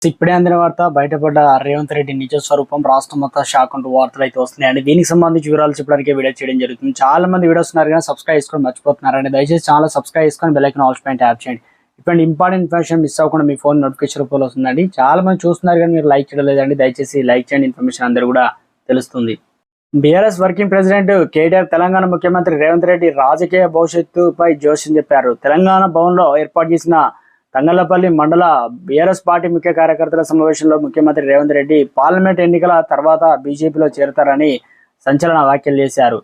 ఇప్పుడే అందిన వార్త బయటపడ్డ రేవంత్ రెడ్డి నిజ స్వరూపం రాష్ట్రం మొత్తం షాక్ అంటూ వార్తలు అయితే వస్తున్నాయండి. దీనికి సంబంధించి వివరాలు చెప్పడానికి వీడియో చేయడం జరుగుతుంది. చాలా మంది వీడియోస్ ఉన్నారు కానీ సబ్స్క్రైబ్ చేసుకొని మర్చిపోతున్నారండి. దయచేసి ఛానల్ సబ్స్క్రైబ్ చేసుకొని బెల్ ఐకాన్ ఆల్ పైన ట్యాప్ చేయండి. ఇప్పుడు ఇంపార్టెంట్ ఇన్ఫర్మేషన్ మిస్ అవ్వకుండా మీ ఫోన్ నోటిఫికేషన్ రూపంలో వస్తుందండి. చాలా మంది చూస్తున్నారు కానీ మీరు లైక్ చేయడం లేదండి. దయచేసి లైక్ చేయండి, ఇన్ఫర్మేషన్ అందరూ కూడా తెలుస్తుంది. BRS working president KTR Telangana ముఖ్యమంత్రి రేవంత్ రెడ్డి రాజకీయ భవిష్యత్తుపై జోష్యం చెప్పారు. తెలంగాణ భవన్లో ఏర్పాటు చేసిన తంగళ్లపల్లి మండల బీఆర్ఎస్ పార్టీ ముఖ్య కార్యకర్తల సమావేశంలో ముఖ్యమంత్రి రేవంత్ రెడ్డి పార్లమెంట్ ఎన్నికల తర్వాత బీజేపీలో చేరతారని సంచలన వ్యాఖ్యలు చేశారు.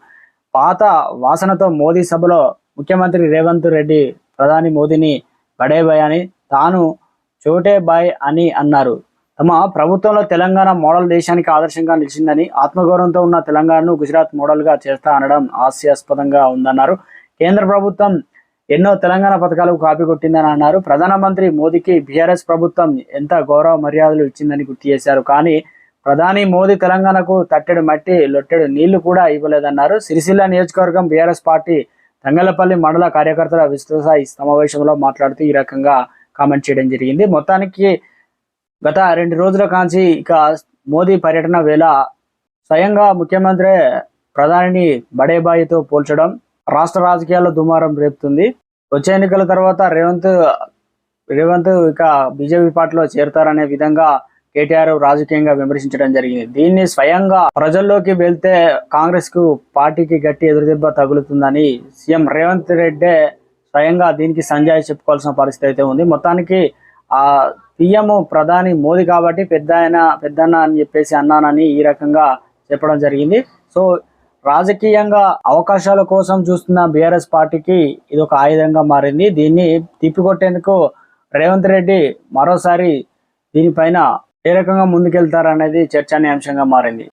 పాత వాసనతో మోదీ సభలో ముఖ్యమంత్రి రేవంత్ రెడ్డి ప్రధాని మోదీని బడే బాయ్ అని, తాను చోటే బాయ్ అని అన్నారు. తమ ప్రభుత్వంలో తెలంగాణ మోడల్ దేశానికి ఆదర్శంగా నిలిచిందని, ఆత్మగౌరవంతో ఉన్న తెలంగాణను గుజరాత్ మోడల్గా చేస్తా అనడం హాస్యాస్పదంగా ఉందన్నారు. కేంద్ర ప్రభుత్వం ఎన్నో తెలంగాణ పథకాలకు కాపీ కొట్టిందని అన్నారు. ప్రధానమంత్రి మోదీకి బీఆర్ఎస్ ప్రభుత్వం ఎంత గౌరవ మర్యాదలు ఇచ్చిందని గుర్తు చేశారు. కానీ ప్రధాని మోదీ తెలంగాణకు తట్టెడు మట్టి లొట్టెడు నీళ్లు కూడా ఇవ్వలేదన్నారు. సిరిసిల్ల నియోజకవర్గం బీఆర్ఎస్ పార్టీ తంగళ్లపల్లి మండల కార్యకర్తల విస్తృత సమావేశంలో మాట్లాడుతూ ఈ రకంగా కామెంట్ చేయడం జరిగింది. మొత్తానికి గత 2 రోజుల కాంచి ఇక మోదీ పర్యటన వేళ స్వయంగా ముఖ్యమంత్రి ప్రధానిని బడేబాయితో పోల్చడం రాష్ట్ర రాజకీయాల్లో దుమారం రేపుతుంది. వచ్చే ఎన్నికల తర్వాత రేవంత్ ఇక బీజేపీ పార్టీలో చేరుతారనే విధంగా కేటీఆర్ రాజకీయంగా విమర్శించడం జరిగింది. దీన్ని స్వయంగా ప్రజల్లోకి వెళ్తే కాంగ్రెస్ కు పార్టీకి గట్టి ఎదురుదెబ్బ తగులుతుందని సీఎం రేవంత్ రెడ్డి స్వయంగా దీనికి సంజాయి చెప్పుకోవాల్సిన పరిస్థితి అయితే ఉంది. మొత్తానికి ఆ పీఎం ప్రధాని మోదీ కాబట్టి పెద్దన్న అని చెప్పేసి అన్నానని ఈ రకంగా చెప్పడం జరిగింది. సో రాజకీయంగా అవకాశాల కోసం చూస్తున్న బీఆర్ఎస్ పార్టీకి ఇది ఒక ఆయుధంగా మారింది. దీన్ని తిప్పికొట్టేందుకు రేవంత్ రెడ్డి మరోసారి దీనిపైన ఏ రకంగా ముందుకెళ్తారనేది చర్చనీయాంశంగా మారింది.